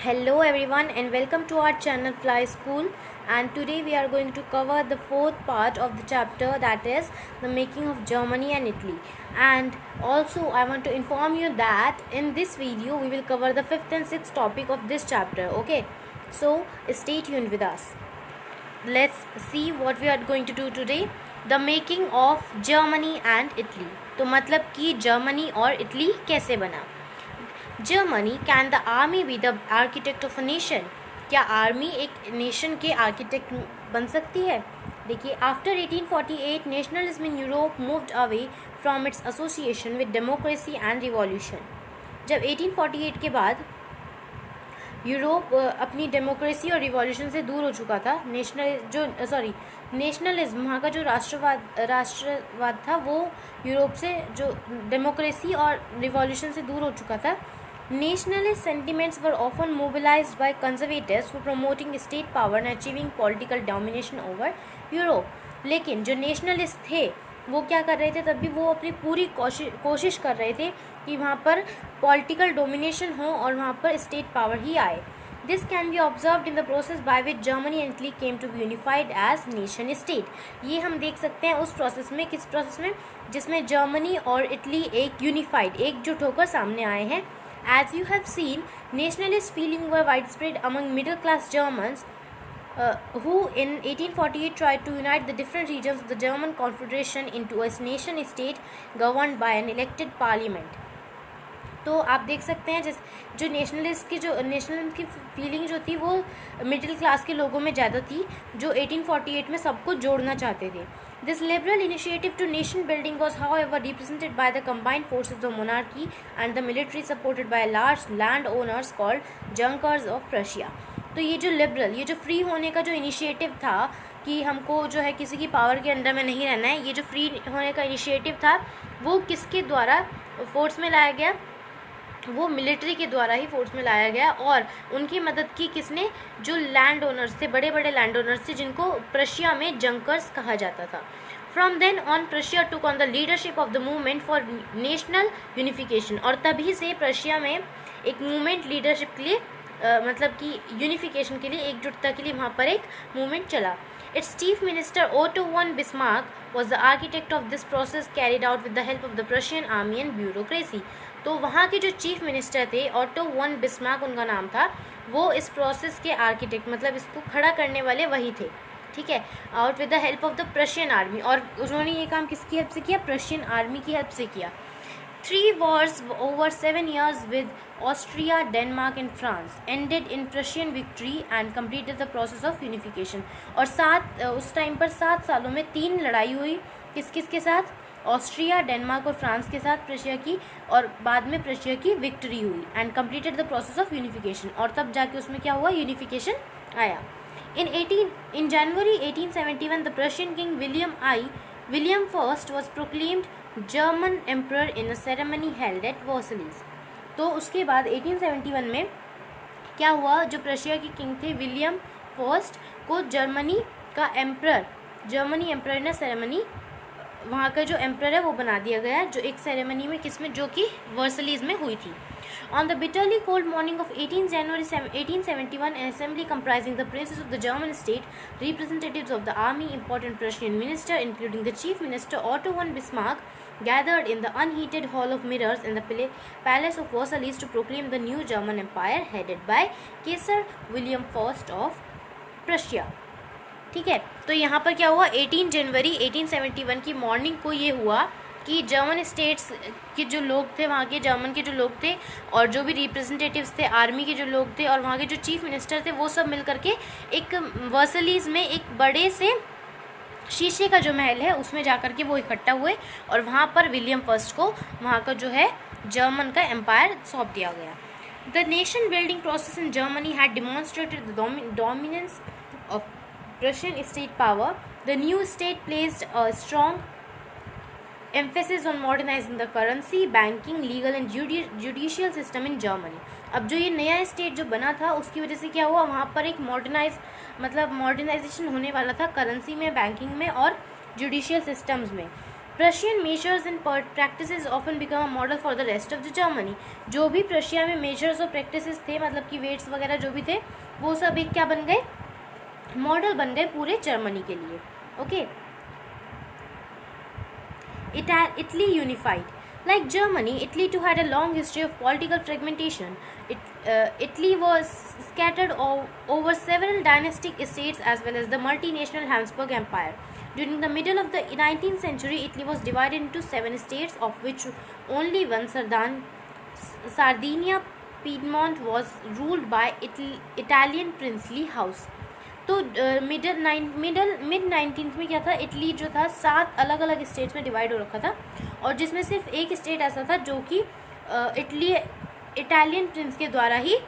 Hello everyone and welcome to our channel Fly School, and today we are going to cover the fourth part of the chapter, that is the making of Germany and Italy. And also I want to inform you that in this video we will cover the fifth and sixth topic of this chapter. Okay, so stay tuned with us. Let's see what we are going to do today. The making of Germany and Italy. तो मतलब कि Germany और Italy कैसे बना. Germany can the army be the architect of a nation. क्या army एक nation के architect बन सकती है? देखिए, after 1848 nationalism in Europe moved away from its association with democracy and revolution. जब 1848 के बाद यूरोप अपनी डेमोक्रेसी और रिवॉल्यूशन से दूर हो चुका था, नेशनलिज्म, वहाँ का जो राष्ट्रवाद था वो यूरोप से जो डेमोक्रेसी और रिवॉल्यूशन से दूर हो चुका था. Nationalist sentiments were often mobilized by conservatives for promoting state power and achieving political domination over Europe. लेकिन जो नेशनलिस्ट थे वो क्या कर रहे थे, तब भी वो अपनी पूरी कोशिश कर रहे थे कि वहाँ पर पॉलिटिकल डोमिनेशन हो और वहाँ पर स्टेट पावर ही आए. This can be observed in the process by which Germany and Italy came to be unified as nation state. ये हम देख सकते हैं उस प्रोसेस में, किस प्रोसेस में, जिसमें जर्मनी और इटली एक यूनिफाइड, एकजुट होकर सामने आए हैं. As you have seen, nationalist feelings were widespread among middle-class Germans who in 1848 tried to unite the different regions of the German Confederation into a nation-state governed by an elected parliament. तो आप देख सकते हैं जो nationalism की feeling जो थी वो मिडिल क्लास के लोगों में ज़्यादा थी, जो 1848 में सबको जोड़ना चाहते थे. This liberal initiative to nation building was however represented by the combined forces of the monarchy and the military supported by large landowners called Junkers of Prussia. तो ये जो लिबरल, ये जो फ्री होने का जो इनिशिएटिव था कि हमको जो है किसी की पावर के अंडर में नहीं रहना है, ये जो फ्री होने का इनिशिएटिव था वो किसके द्वारा फोर्स में लाया गया? वो मिलिट्री के द्वारा ही फोर्स में लाया गया. और उनकी मदद की किसने? जो लैंड ओनर्स थे, बड़े बड़े लैंड ओनर्स थे, जिनको प्रशिया में जंकर्स कहा जाता था. From then on Prussia took on the leadership of the movement for national unification. और तभी से प्रशिया में एक मूवमेंट लीडरशिप के लिए मतलब कि यूनिफिकेशन के लिए, एकजुटता के लिए वहाँ पर एक मूवमेंट चला. Its chief minister Otto von Bismarck was the architect of this process carried out with the help of the Prussian army and bureaucracy. तो वहाँ के जो चीफ मिनिस्टर थे, ऑटो वन बिस्मार्क उनका नाम था, वो इस प्रोसेस के आर्किटेक्ट, मतलब इसको खड़ा करने वाले वही थे. ठीक है, और with the help of the Prussian army. और उन्होंने ये काम किसकी हेल्प से किया? प्रशियन आर्मी की हेल्प से किया. 3 wars over 7 years with Austria, Denmark and France ended in Prussian victory and completed the process of unification. और उस टाइम पर 7 सालों में 3 लड़ाई हुई. किस किस के साथ? ऑस्ट्रिया, डेनमार्क और फ्रांस के साथ प्रशिया की, और बाद में प्रशिया की विक्ट्री हुई. And completed the process of unification. और तब जाके उसमें क्या हुआ? यूनिफिकेशन आया. In January 1871 the Prussian king William I was proclaimed German emperor in a ceremony held at Versailles. तो उसके बाद 1871 में क्या हुआ? जो प्रशिया के किंग थे विलियम फर्स्ट को जर्मनी एम्प्रर ने सेरेमनी, वहाँ का जो एम्प्रर है वो बना दिया गया, जो एक सेरेमनी में, किसमें? जो कि वर्सलीज में हुई थी. On the bitterly cold morning of 18 January 1871, an assembly comprising the princes of the German state, representatives of the army, important Prussian minister, including the chief minister Otto von Bismarck, gathered in the unheated hall of mirrors in the palace of Versailles to proclaim the new German empire headed by Kaiser William I of Prussia. ठीक है, तो यहाँ पर क्या हुआ? 18 जनवरी 1871 की morning को ये हुआ कि जर्मन स्टेट्स के जो लोग थे, वहाँ के जर्मन के जो लोग थे, और जो भी रिप्रेजेंटेटिव्स थे, आर्मी के जो लोग थे, और वहाँ के जो चीफ मिनिस्टर थे, वो सब मिल करके एक वर्सलीज में एक बड़े से शीशे का जो महल है उसमें जा कर के वो इकट्ठा हुए, और वहाँ पर विलियम फर्स्ट को वहाँ का जो है जर्मन का एम्पायर सौंप दिया गया. The nation building process in Germany had demonstrated the dominance of Prussian state power. The new state placed a strong emphasis on modernizing the currency, banking, legal and judicial system in Germany. अब जो ये नया state जो बना था उसकी वजह से क्या हुआ? वहाँ पर एक मॉडर्नाइजेशन होने वाला था करेंसी में, बैंकिंग में और जुडिशियल सिस्टम्स में. Prussian measures and practices often become a model for the rest of the Germany. जो भी प्रशिया में मेजर्स और प्रैक्टिसेस थे, मतलब कि वेट्स वगैरह जो भी थे, वो सब एक क्या बन गए, मॉडल बन गए पूरे जर्मनी के लिए। Okay, Italy unified. Like Germany, Italy too had a long history of political fragmentation. Italy was scattered over several dynastic estates as well as the multinational Habsburg Empire. During the middle of the 19th century, Italy was divided into 7 states, of which only one, Sardinia Piedmont, was ruled by Italian princely house. तो mid 19th में क्या था, Italy जो था 7 अलग अलग states में divide हो रखा था, और जिसमें सिर्फ एक स्टेट ऐसा था जो कि इटालियन प्रिंस के द्वारा ही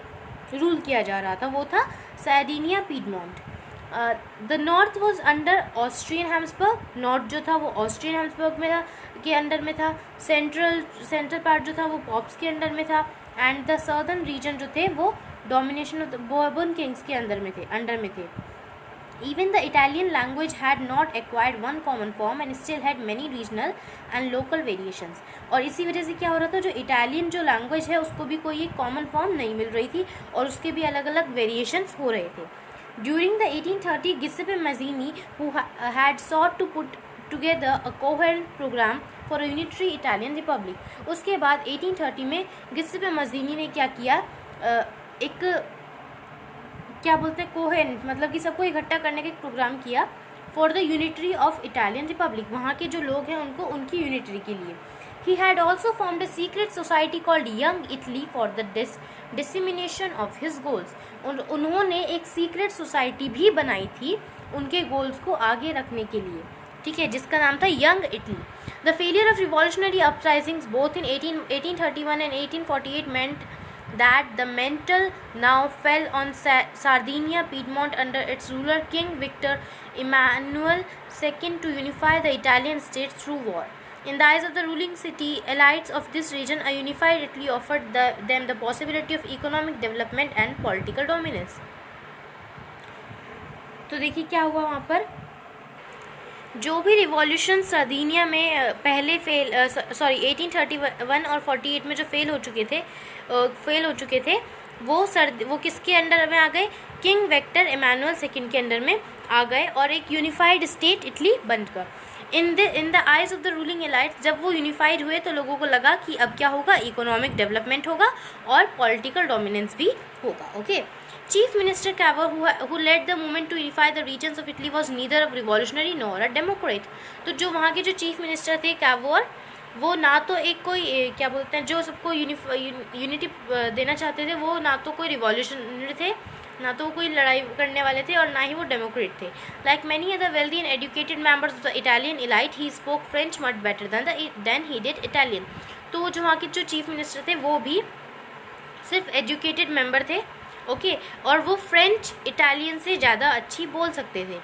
रूल किया जा रहा था, वो था Sardinia piedmont. The north was under Austrian Habsburg, north जो था वो ऑस्ट्रियन हैम्सबर्ग में था, के अंडर में था। सेंट्रल पार्ट जो था वो पॉप्स के अंडर में था, एंड द सदर्न रीजन जो थे वो domination of the Bourbon Kings के अंडर में थे। Even the Italian language had not acquired one common form and still had many regional and local variations. और इसी वजह से क्या हो रहा था, जो इटालियन जो लैंग्वेज है उसको भी कोई एक कॉमन फॉर्म नहीं मिल रही थी, और उसके भी अलग अलग वेरिएशंस हो रहे थे। During the 1830, Giuseppe Mazzini, who had sought to put together a coherent program for a unitary Italian republic, उसके बाद 1830 में गिस्सेपे मज़ीनी ने क्या किया, एक क्या बोलते हैं कोहेरेंट, मतलब कि सबको इकट्ठा करने का एक प्रोग्राम किया for the unitary of Italian Republic, वहाँ के जो लोग हैं उनको उनकी यूनिटरी के लिए। He had also formed a secret society called young Italy for the dissemination of his goals. उन्होंने एक सीक्रेट सोसाइटी भी बनाई थी उनके गोल्स को आगे रखने के लिए, ठीक है, जिसका नाम था young Italy. The failure of revolutionary uprisings both in 1831 and 1848 meant that the mantle now fell on Sardinia Piedmont under its ruler King Victor Emmanuel II to unify the Italian states through war. In the eyes of the ruling city elites of this region, a unified Italy offered them the possibility of economic development and political dominance. तो देखिए क्या हुआ वहाँ पर, जो भी revolution सर्दिनिया में पहले 1831 और 48 में जो फेल हो चुके थे वो किसके अंडर में आ गए, किंग वेक्टर इमैनुअल सेकंड के अंडर में आ गए, और एक यूनिफाइड स्टेट इटली बनकर। In the eyes of the ruling elites, जब वो यूनिफाइड हुए तो लोगों को लगा कि अब क्या होगा, इकोनॉमिक डेवलपमेंट होगा और पॉलिटिकल डोमिनेंस भी होगा। Okay, Chief Minister Cavour, who led the movement to unify the regions of Italy, was neither a revolutionary nor a democrat. तो जो वहाँ के जो चीफ मिनिस्टर थे कैवोर, वो ना तो एक कोई क्या बोलते हैं जो सबको यूनिटी देना चाहते थे, वो ना तो कोई रिवॉल्यूशनरी थे, ना तो कोई लड़ाई करने वाले थे, और ना ही वो डेमोक्रेट थे। Like many other wealthy and educated members of the Italian elite, he spoke French much better than he did Italian. तो जो वहाँ के जो चीफ मिनिस्टर थे वो भी सिर्फ एजुकेटेड मेंबर थे, ओके, और वो फ्रेंच इटालियन से ज़्यादा अच्छी बोल सकते थे।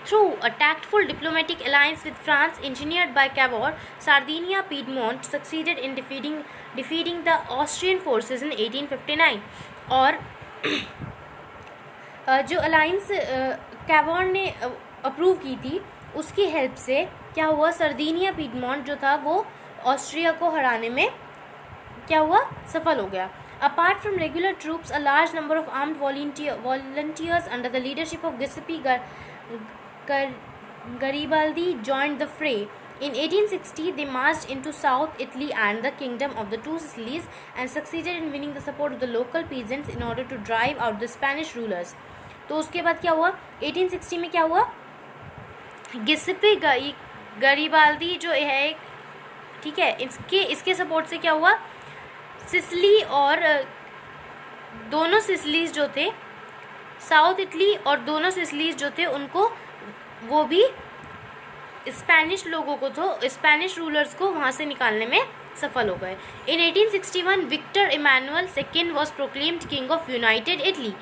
Through a tactful diplomatic alliance with France engineered by Cavour, Sardinia Piedmont succeeded in defeating the Austrian forces in 1859. और जो अलाइंस कैवोर ने अप्रूव की थी उसकी हेल्प से क्या हुआ, सर्दिनिया पीडमोंट जो था वो ऑस्ट्रिया को हराने में क्या हुआ, सफल हो गया। Apart from regular troops, a large number of armed volunteers under the leadership of Giuseppe Garibaldi joined the fray. In 1860, they marched into South Italy and the Kingdom of the Two Sicilies and succeeded in winning the support of the local peasants in order to drive out the Spanish rulers. तो उसके बाद क्या हुआ, 1860 में क्या हुआ, गिसेप्पे गरीबाल्दी जो है, ठीक है, इसके सपोर्ट से क्या हुआ, सिसिली और दोनों सिसिलीज जो थे, साउथ इटली और दोनों सिसिलीज जो थे, उनको वो भी स्पेनिश लोगों को तो स्पेनिश रूलर्स को वहाँ से निकालने में सफल हो गए। In 1861 Victor Emmanuel second was proclaimed king of united Italy.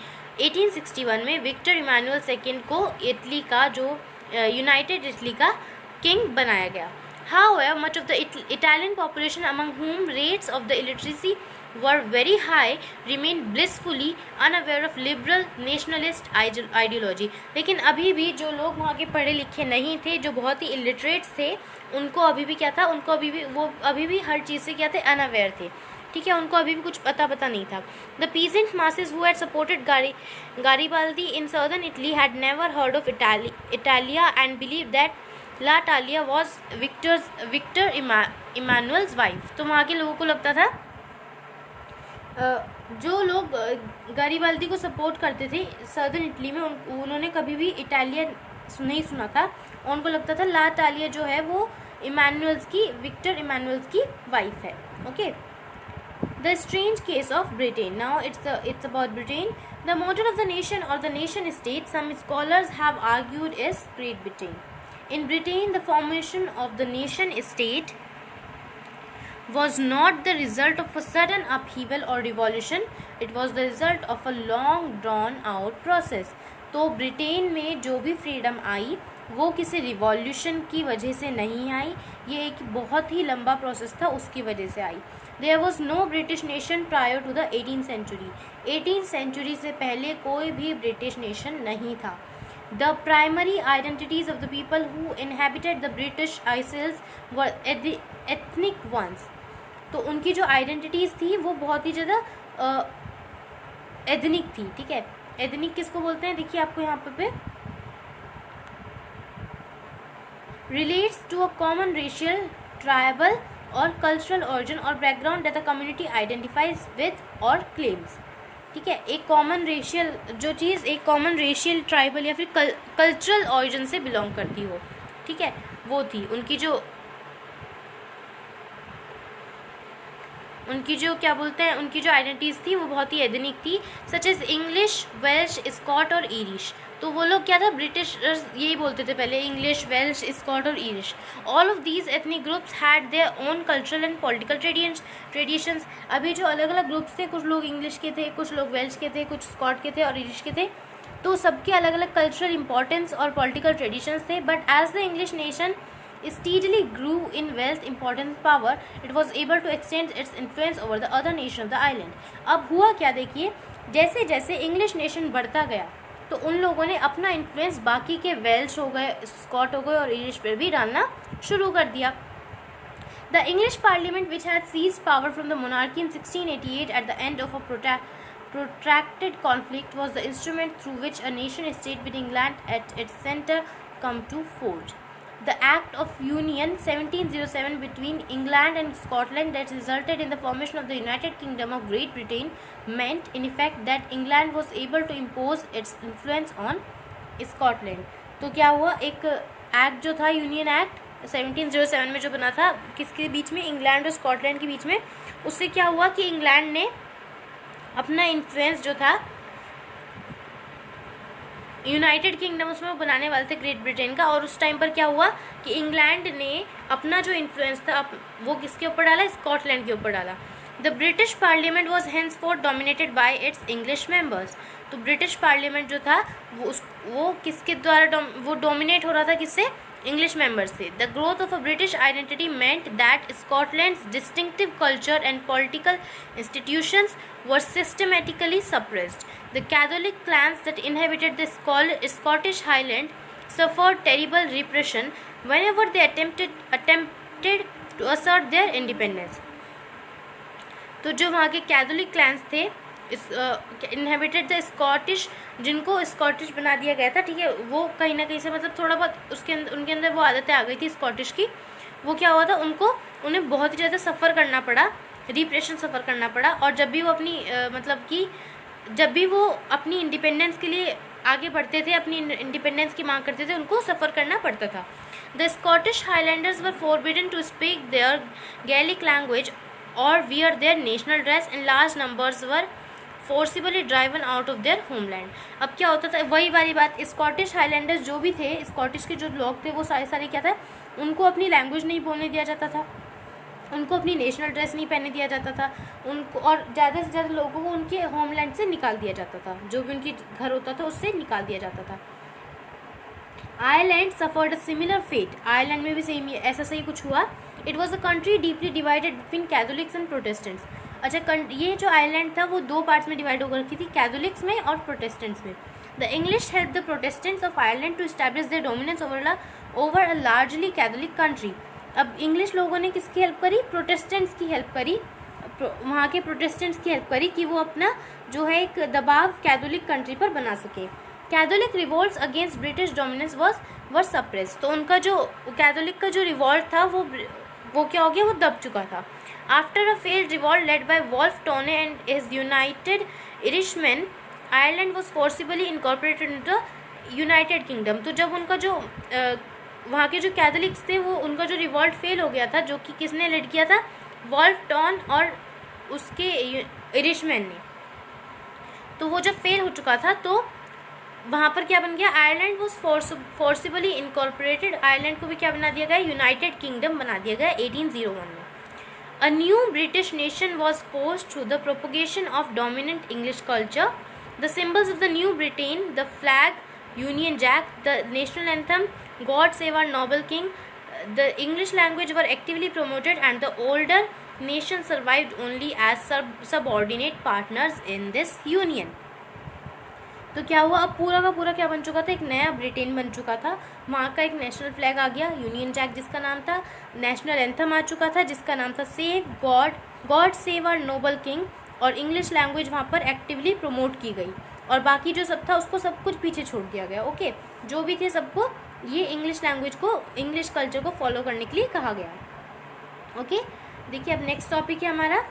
1861 में विक्टर इमैनुअल सेकेंड को इटली का जो यूनाइटेड इटली का किंग बनाया गया। However, much of the Italian population, among whom rates of the illiteracy were very high, remained blissfully unaware of liberal nationalist ideology. लेकिन अभी भी जो लोग वहाँ के पढ़े लिखे नहीं थे, जो बहुत ही इलिटरेट्स थे, उनको अभी भी क्या था, उनको अभी भी हर चीज़ से क्या थे, अनअवेयर थे. ठीक है, उनको अभी भी कुछ पता नहीं था. The peasant masses who had supported Garibaldi in southern Italy had never heard of Italia and believe that la Talia was Victor Emmanuel's wife. तो वहाँ के लोगों को लगता था, जो लोग गारिबाल्दी को सपोर्ट करते थे सर्दर्न इटली में, उन्होंने कभी भी इटालिया नहीं सुना था. उनको लगता था ला टालिया जो है वो विक्टर इमानुअल्स की वाइफ है. Okay. The strange case of Britain. Now it's about Britain. The model of the nation or the nation state, some scholars have argued, is Great Britain. In Britain, the formation of the nation state was not the result of a sudden upheaval or revolution. It was the result of a long drawn out process. तो Britain में जो भी freedom I वो किसी revolution की वजह से नहीं आई, ये एक बहुत ही लंबा प्रोसेस था, उसकी वजह से आई. There was no British nation prior to the 18th century. 18th century से पहले कोई भी ब्रिटिश नेशन नहीं था. The primary identities of the people who inhabited the British Isles were ethnic ones. तो उनकी जो आइडेंटिटीज़ थी वो बहुत ही ज़्यादा एथनिक थी. ठीक है, एथनिक किसको बोलते हैं, देखिए आपको यहाँ पे relates to a common racial, tribal और कल्चरल origin और background that the community identifies with और claims. ठीक है, एक कॉमन रेशियल जो चीज़ एक कॉमन रेशियल, ट्राइबल या फिर कल्चरल ऑरिजिन से बिलोंग करती हो. ठीक है, वो थी उनकी जो क्या बोलते हैं, उनकी जो आइडेंटिटीज़ थी वो बहुत ही एथनिक थी, such as English, Welsh, Scot और ईरिश. तो वो लोग क्या था, ब्रिटिशर्स यही बोलते थे पहले, इंग्लिश, वेल्श, स्कॉट और Irish. All of these ethnic groups had their own cultural and political traditions. अभी जो अलग अलग ग्रुप्स थे, कुछ लोग इंग्लिश के थे, कुछ लोग वेल्श के थे, कुछ स्कॉट के थे और ईरिश के थे, तो सबके अलग अलग कल्चरल इंपॉर्टेंस और पॉलिटिकल ट्रेडिशंस थे. But as the English nation steadily grew in wealth, importance, power, it was able to extend its influence over the other nation of the island. अब हुआ क्या, देखिए, जैसे जैसे इंग्लिश नेशन बढ़ता गया तो उन लोगों ने अपना इन्फ्लुएंस बाकी के वेल्श हो गए, स्कॉट हो गए और इंग्लिश पर भी डालना शुरू कर दिया. The English Parliament, which had seized power from the monarchy in 1688 at the end of a protracted conflict, was the instrument through which a nation state with England at its center come to forge. The Act of Union 1707 between England and Scotland that resulted in the formation of the United Kingdom of Great Britain meant in effect that England was able to impose its influence on Scotland. तो क्या हुआ, एक act जो था, union act 1707 में जो बना था, किसके बीच में, इंग्लैंड और स्कॉटलैंड के बीच में, उससे क्या हुआ कि इंग्लैंड ने अपना इन्फ्लुएंस जो था यूनाइटेड किंगडम उसमें वो बनाने वाले थे ग्रेट ब्रिटेन का, और उस टाइम पर क्या हुआ कि इंग्लैंड ने अपना जो इन्फ्लुएंस था वो किसके ऊपर डाला, स्कॉटलैंड के ऊपर डाला. The British parliament was henceforth dominated by its English members. तो ब्रिटिश पार्लियामेंट जो था वो किसके द्वारा वो डोमिनेट हो रहा था, किससे, इंग्लिश मेंबर्स से. The growth of a British identity meant that Scotland's distinctive culture and political institutions were systematically suppressed. The Catholic clans that inhabited the Scottish Highland suffered terrible repression whenever they attempted to assert their independence. तो जो वहाँ के Catholic clans थे, inhabited the Scottish, जिनको Scottish बना दिया गया था, ठीक है, वो कहीं ना कहीं से मतलब थोड़ा बहुत उनके अंदर वो आदतें आ गई थी स्कॉटिश की. वो क्या हुआ था, उन्हें बहुत ही ज़्यादा सफ़र करना पड़ा, रिप्रेशन सफ़र करना पड़ा. और जब भी वो अपनी इंडिपेंडेंस के लिए आगे बढ़ते थे, अपनी इंडिपेंडेंस की मांग करते थे, उनको सफ़र करना पड़ता था. The Scottish highlanders were forbidden to speak their Gaelic language or wear their national dress and large numbers were forcibly driven out of their homeland. अब क्या होता था, वही वाली बात, स्कॉटिश हाईलैंडर्स जो भी थे, स्कॉटिश के जो लोग थे, वो सारे क्या था, उनको अपनी लैंग्वेज नहीं बोलने दिया जाता था, उनको अपनी नेशनल ड्रेस नहीं पहनने दिया जाता था, उनको, और ज़्यादा से ज़्यादा लोगों को उनके होमलैंड से निकाल दिया जाता था, जो भी उनकी घर होता था उससे निकाल दिया जाता था. Ireland suffered a similar fate, Ireland में भी सेम ऐसा सही कुछ हुआ. It was a country deeply divided between Catholics and Protestants. अच्छा, ये जो आयरलैंड था वो दो पार्ट्स में डिवाइड होकर रखी थी, कैथोलिक्स में और प्रोटेस्टेंट्स में. The English help the Protestants of Ireland to establish their dominance over a largely Catholic country. अब इंग्लिश लोगों ने किसकी हेल्प करी? प्रोटेस्टेंट्स की हेल्प करी, वहाँ के प्रोटेस्टेंट्स की हेल्प करी कि वो अपना जो है एक दबाव कैथोलिक कंट्री पर बना सके. Catholic revolts against British dominance were suppress. तो उनका जो कैथोलिक का जो रिवॉल्ट था वो क्या हो गया? वो दब चुका था. After a failed revolt led by Wolfe Tone and his United Irishmen, Ireland was forcibly incorporated into United Kingdom. तो जब उनका जो वहाँ के जो कैथोलिक्स थे वो उनका जो रिवॉल्ट फेल हो गया था, जो कि किसने लीड किया था? वॉल्फ टॉन और उसके इरिशमैन ने. तो वो जब फेल हो चुका था तो वहाँ पर क्या बन गया? Ireland was forcibly incorporated. Ireland को भी क्या बना दिया गया? यूनाइटेड किंगडम बना दिया गया 1801 में. A new British nation was forced through the propagation of dominant English culture. The symbols of the new Britain, the flag, Union Jack, the national anthem, God save our noble king, the English language were actively promoted and the older nation survived only as subordinate partners in this union. तो क्या हुआ? अब पूरा का पूरा क्या बन चुका था? एक नया ब्रिटेन बन चुका था. वहाँ का एक नेशनल फ्लैग आ गया, यूनियन जैक जिसका नाम था, नेशनल एंथम आ चुका था जिसका नाम था save God save our noble king, और इंग्लिश लैंग्वेज वहाँ पर एक्टिवली प्रमोट की गई. और बाकी जो सब था उसको सब कुछ पीछे छोड़ दिया गया. ओके, जो भी थे सबको ये इंग्लिश लैंग्वेज को, इंग्लिश कल्चर को फॉलो करने के लिए कहा गया. ओके, देखिए अब नेक्स्ट टॉपिक है हमारा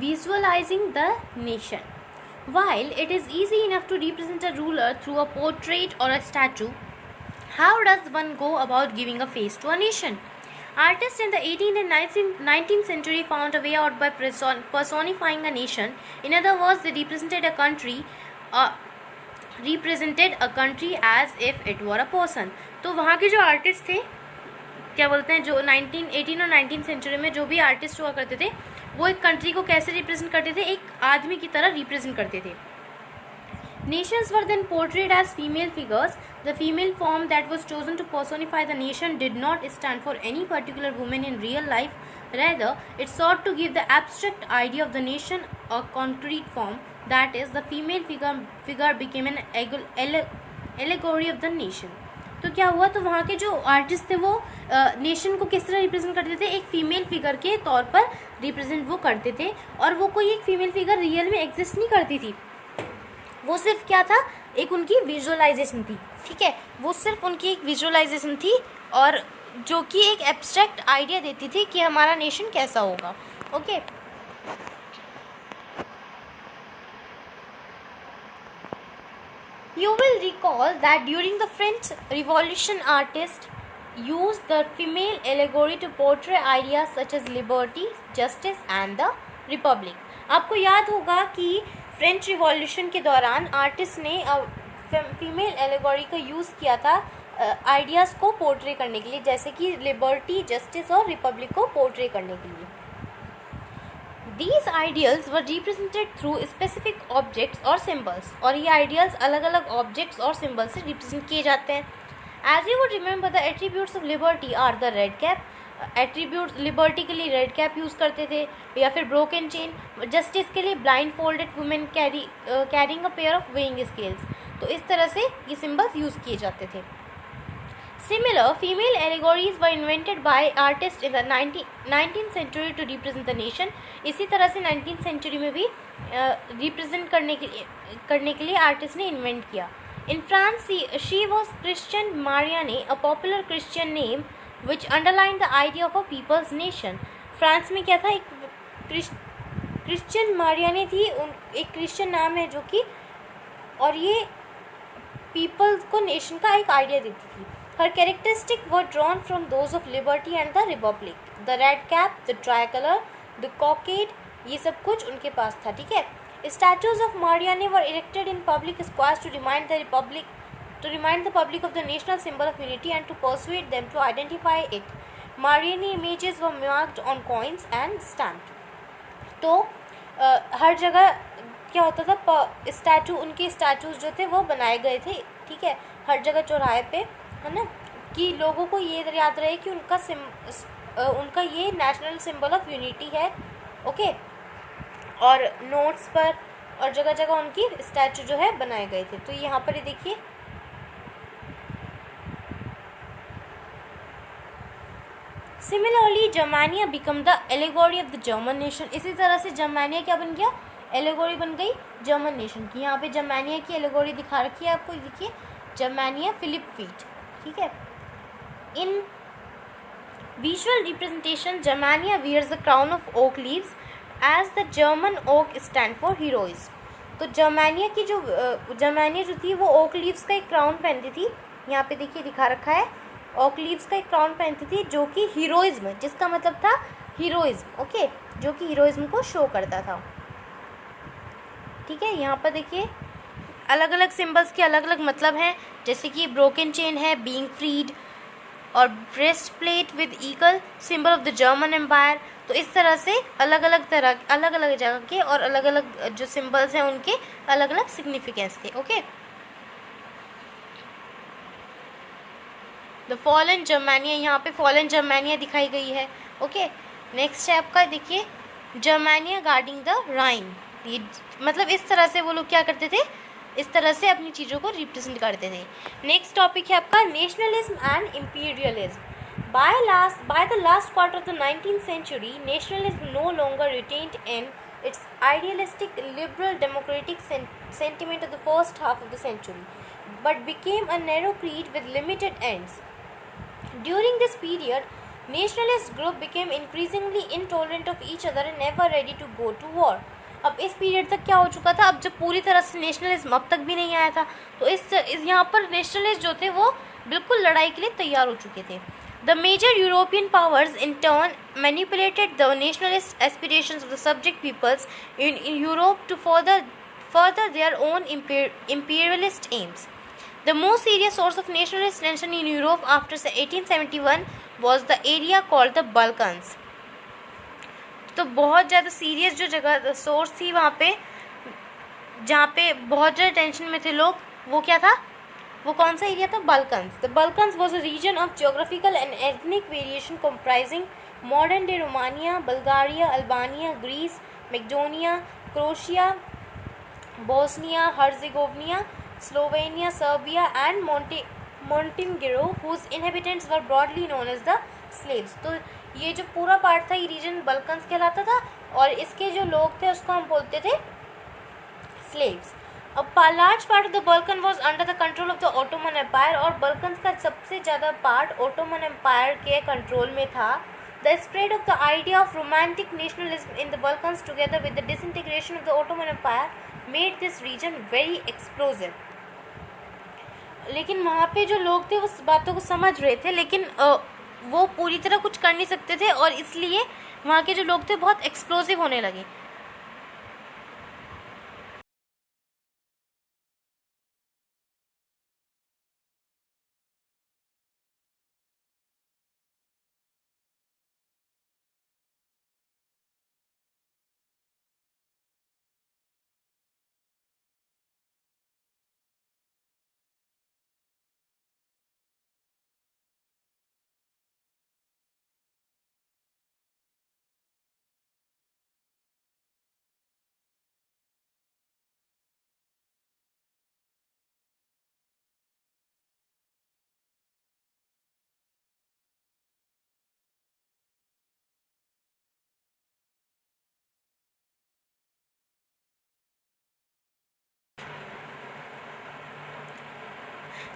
visualizing the nation. While it is easy enough to represent a ruler through a portrait or a statue, how does one go about giving a face to a nation? Artists in the 18th and 19th century found a way out by personifying a nation. In other words, they represented a country as if it were a person. तो वहाँ के जो artist थे, क्या बोलते हैं, जो 18 और 19 सेंचुरी में जो भी आर्टिस्ट हुआ करते थे वो एक कंट्री को कैसे रिप्रेजेंट करते थे? एक आदमी की तरह रिप्रेजेंट करते थे. Nations were then portrayed as female figures. The female form that was chosen to personify the nation did not stand for any particular woman in real life. Rather, it sought to give the abstract idea of the nation a concrete form. That is, the female figure became an allegory of the nation. तो क्या हुआ? तो वहाँ के जो artist थे वो nation को किस तरह रिप्रेजेंट करते थे? एक फीमेल फिगर के तौर पर रिप्रेजेंट वो करते थे. और वो कोई एक फीमेल फिगर रियल में एग्जिस्ट नहीं करती थी, वो सिर्फ क्या था? एक उनकी विजुअलाइजेशन थी. ठीक है, वो सिर्फ उनकी एक विजुअलाइजेशन थी और जो कि एक एब्स्ट्रैक्ट आइडिया देती थी कि हमारा नेशन कैसा होगा. Okay, you will recall that during the French Revolution, artists used the female allegory to portray ideas such as liberty, justice and the republic. आपको याद होगा कि फ्रेंच रिवॉल्यूशन के दौरान आर्टिस्ट ने फीमेल एलेगोरी का यूज़ किया था आइडियाज़ को पोर्ट्रे करने के लिए, जैसे कि लिबर्टी, जस्टिस और रिपब्लिक को पोर्ट्रे करने के लिए. These ideals were represented through specific objects or symbols. और ये ideals अलग अलग objects और symbols से represent किए जाते हैं. As you would remember, the attributes of liberty are the red cap. Attributes liberty के लिए red cap यूज़ करते थे, या फिर broken chain. Justice के लिए blindfolded women carrying a pair of weighing scales. तो इस तरह से ये symbols यूज़ किए जाते थे. Similar female allegories were invented by artists in the 19th century to represent the nation. इसी तरह से 19th century में भी represent करने के लिए आर्टिस्ट ने इन्वेंट किया. In France, she was Christian Marianne, a popular Christian name which underlined the idea of a people's nation. France में क्या था, एक क्रिश्चियन मारियाने थी, एक क्रिश्चियन नाम है जो कि, और ये पीपल को नेशन का एक आइडिया देती थी. Her characteristic were drawn from those of liberty and the republic. The red cap, the tricolour, the cockade, ये सब कुछ उनके पास था. ठीक है. Statues of Marianne were erected in public squares to remind the public of the national symbol of unity and to persuade them to identify it. Mariani images were marked on coins and stamped. तो हर जगह क्या होता था, statue, उनके statues जो थे वो बनाए गए थे. ठीक है. हर जगह चौराहे पे, है ना, कि लोगों को ये याद रहे कि उनका ये नेशनल सिंबल ऑफ यूनिटी है. ओके. और नोट्स पर और जगह जगह उनकी स्टैचू जो है बनाए गए थे. तो यहाँ पर ये देखिए, similarly Germania become the allegory of the German nation. इसी तरह से जर्मानिया क्या बन गया, एलेगोरी बन गई जर्मन नेशन की. यहाँ पे जर्मानिया की एलेगोरी दिखा रखी है आपको, देखिए, जर्मानिया फिलिप फीट. ठीक है. In visual representation Germania wears the crown of oak leaves as the German oak stand for heroism. तो जर्मानिया जो थी वो ओक लीव्स का एक क्राउन पहनती थी. यहाँ पे देखिए दिखा रखा है, ओक लीव्स का एक क्राउन पहनती थी जो कि हीरोइज्म, जिसका मतलब था हीरोइज्म. ओके. जो कि हीरोइज्म को शो करता था. ठीक है. यहाँ पर देखिए अलग अलग सिंबल्स के अलग अलग मतलब हैं, जैसे कि ब्रोकन चेन है, बीइंग फ्रीड, और breast plate with eagle, symbol of the German empire. तो इस तरह से अलग अलग जगह के और अलग अलग जो सिंबल्स हैं उनके अलग अलग सिग्निफिकेंस थे. ओके. द फॉलन जर्मानिया, यहाँ पे फॉलन जर्मानिया दिखाई गई है. ओके. नेक्स्ट है आपका, देखिए, जर्मानिया गार्डिंग द राइन. ये मतलब इस तरह से वो लोग क्या करते थे, इस तरह से अपनी चीज़ों को रिप्रेजेंट करते थे. नेक्स्ट टॉपिक है आपका nationalism and imperialism. By the last quarter of the 19th century, nationalism no longer retained in its idealistic liberal democratic sentiment of the first half of the century, but became a narrow creed with limited ends. During this period, nationalist groups became increasingly intolerant of each other and never ready to go to war. अब इस period तक क्या हो चुका था, अब जब पूरी तरह से नेशनलिज्म अब तक भी नहीं आया था, तो इस यहाँ पर नेशनलिस्ट जो थे वो बिल्कुल लड़ाई के लिए तैयार हो चुके थे. The major European powers in turn manipulated the nationalist aspirations of the subject peoples in Europe to further their own imperialist aims. The most serious source of nationalist tension in Europe after 1871 was the area called the Balkans. तो बहुत ज़्यादा serious जो जगह source थी वहाँ पे, जहाँ पे बहुत ज़्यादा टेंशन में थे लोग, वो क्या था, वो कौन सा एरिया था, Balkans. The Balkans was a region of geographical and ethnic variation comprising modern day Romania, Bulgaria, Albania, Greece, Macedonia, Croatia, Bosnia Herzegovina, Slovenia, Serbia and Montenegro, whose inhabitants were broadly known as the slaves. तो ये जो पूरा part था, ये reason Balkans कहलाता था, और इसके जो लोग थे उसको हम बोलते थे slaves. A large part of the Balkan was under the control of the Ottoman Empire, और बल्कन्स का सबसे ज़्यादा पार्ट ओटोमन एम्पायर के कंट्रोल में था. The spread of the idea of romantic nationalism in the Balkans together with the disintegration of the Ottoman Empire made this region very explosive. लेकिन वहाँ पे जो लोग थे उस बातों को समझ रहे थे, लेकिन वो पूरी तरह कुछ कर नहीं सकते थे, और इसलिए वहाँ के जो लोग थे बहुत एक्सप्लोसिव होने लगे.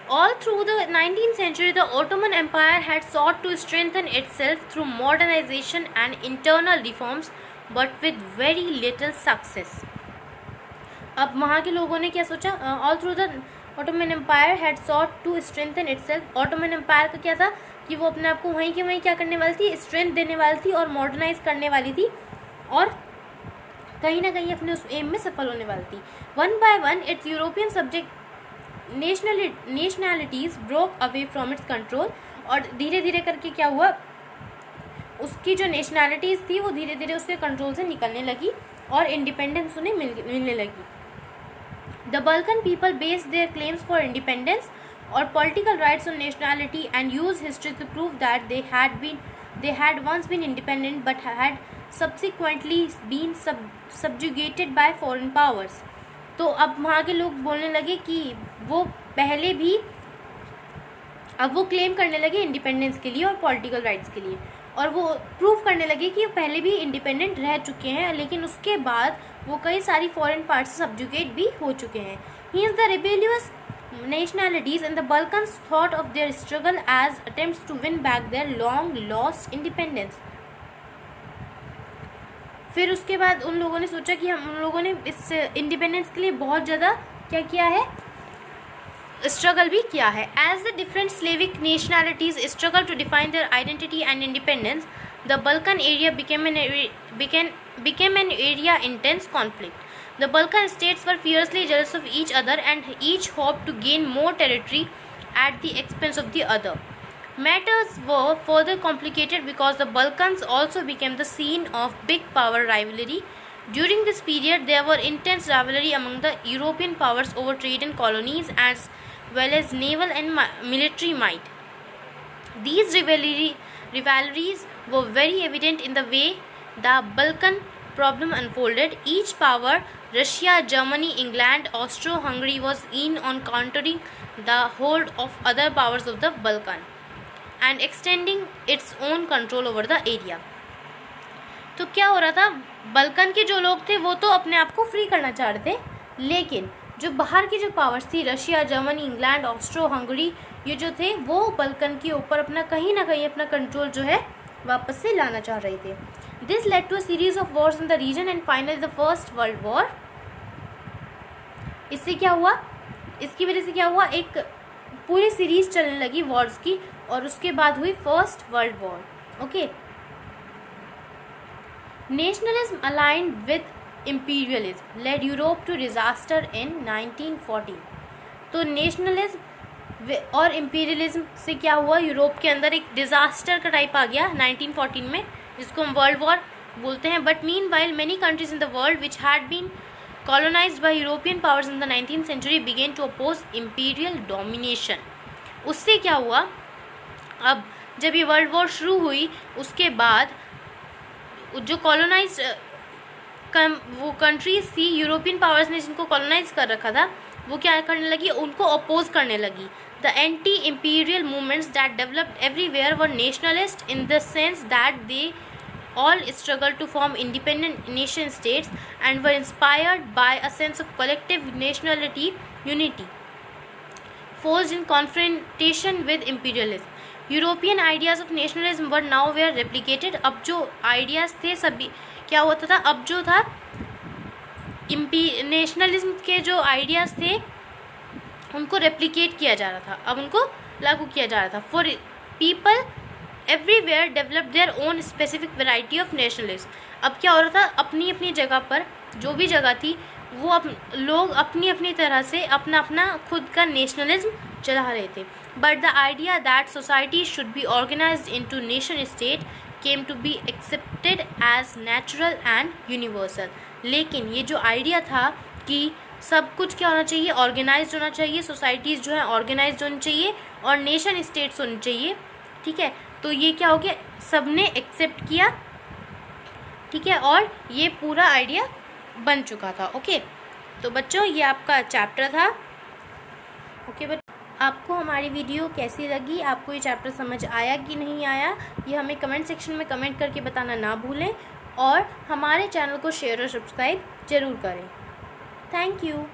All through the 19th century, the Ottoman Empire had sought to strengthen itself through modernization and internal reforms, but with very little success. अब वहाँ के लोगों ने क्या सोचा? All through the Ottoman Empire had sought to strengthen itself. Ottoman Empire का क्या था कि वो अपने आप को वहीं के वहीं क्या करने वाली थी? स्ट्रेंथ देने वाली थी और मॉडर्नाइज करने वाली थी और कहीं ना कहीं अपने उस एम में सफल होने वाली थी. One by one it's European subject nationalities broke away from its control. और धीरे धीरे करके क्या हुआ, उसकी जो नेशनैलिटीज़ थी वो धीरे धीरे उसके कंट्रोल से निकलने लगी और इंडिपेंडेंस उन्हें मिलने लगी. The Balkan people based their claims for independence और political rights on nationality and use history to prove that they had once been independent but had subsequently been subjugated by foreign powers. तो अब वहाँ के लोग बोलने लगे कि वो पहले भी, अब वो क्लेम करने लगे इंडिपेंडेंस के लिए और पॉलिटिकल राइट्स के लिए, और वो प्रूव करने लगे कि पहले भी इंडिपेंडेंट रह चुके हैं, लेकिन उसके बाद वो कई सारी फॉरेन पार्ट से सब्जुगेट भी हो चुके हैं. Hence the rebellious nationalities in the Balkans thought of their struggle as attempts to win back their long lost independence. फिर उसके बाद उन लोगों ने सोचा कि हम उन लोगों ने इस इंडिपेंडेंस के लिए बहुत ज़्यादा क्या किया है, स्ट्रगल भी किया है. As the different Slavic nationalities struggle to define their identity and independence, the Balkan area became an area intense conflict. The Balkan states were fiercely jealous of each other and each hoped to gain more territory at the expense of the other. Matters were further complicated because the Balkans also became the scene of big power rivalry. During this period, there were intense rivalry among the European powers over trade and colonies as well as naval and military might. These rivalries were very evident in the way the Balkan problem unfolded. Each power, Russia, Germany, England, Austro-Hungary, was keen on countering the hold of other powers of the Balkan and extending its own control over the area. तो क्या हो रहा था, Balkan के जो लोग थे वो तो अपने आप को फ्री करना चाह रहे थे, लेकिन जो बाहर की जो पावर्स थी, Russia, Germany, England, Austro Hungary, ये जो थे वो बल्कन के ऊपर अपना कहीं ना कहीं अपना कंट्रोल जो है वापस से लाना चाह रहे थे. This led to a series of wars in the region and finally the First World War. इससे क्या हुआ, इसकी वजह से क्या हुआ, एक पूरी सीरीज चलने लगी वॉर्स की और उसके बाद हुई first World war. Okay. Nationalism aligned with imperialism led Europe to disaster in 1914. तो नेशनलिज्म और इम्पीरियलिज्म से क्या हुआ, यूरोप के अंदर एक डिजास्टर का टाइप आ गया 1914 में, जिसको हम वर्ल्ड वॉर बोलते हैं. But meanwhile many countries in the world which had been colonized by European powers in the 19th century began to oppose imperial domination. उससे क्या हुआ, अब जब ये वर्ल्ड वॉर शुरू हुई उसके बाद जो कॉलोनाइज वो कंट्रीज थी, यूरोपियन पावर्स ने जिनको कॉलोनाइज कर रखा था, वो क्या करने लगी, उनको अपोज करने लगी. The anti imperial movements that developed everywhere were nationalist in the sense that they all struggled to form independent nation states and were inspired by a sense of collective nationality unity forged in confrontation with imperialism. European ideas of nationalism were now were replicated. अब जो ideas थे सभी क्या होता था, अब जो था नेशनलिज्म के जो आइडियाज़ थे उनको रेप्लिकेट किया जा रहा था, अब उनको लागू किया जा रहा था. For people everywhere develop their own specific variety of nationalism. अब क्या हो रहा था, अपनी अपनी जगह पर जो भी जगह थी वो लोग अपनी अपनी तरह से अपना अपना खुद का नेशनलिज्म चला रहे थे. But the idea that society should be organised into nation state came to be accepted as natural and universal. लेकिन ये जो आइडिया था कि सब कुछ क्या होना चाहिए, ऑर्गेनाइज्ड होना चाहिए, सोसाइटीज़ जो है ऑर्गेनाइज्ड होनी चाहिए और नेशन स्टेट्स होनी चाहिए, ठीक है, तो ये क्या हो गया, सबने एक्सेप्ट किया, ठीक है, और ये पूरा आइडिया बन चुका था. ओके. तो बच्चों ये आपका चैप्टर था. ओके बच्चों, आपको हमारी वीडियो कैसी लगी, आपको ये चैप्टर समझ आया कि नहीं आया, ये हमें कमेंट सेक्शन में कमेंट करके बताना ना भूलें और हमारे चैनल को शेयर और सब्सक्राइब ज़रूर करें. Thank you.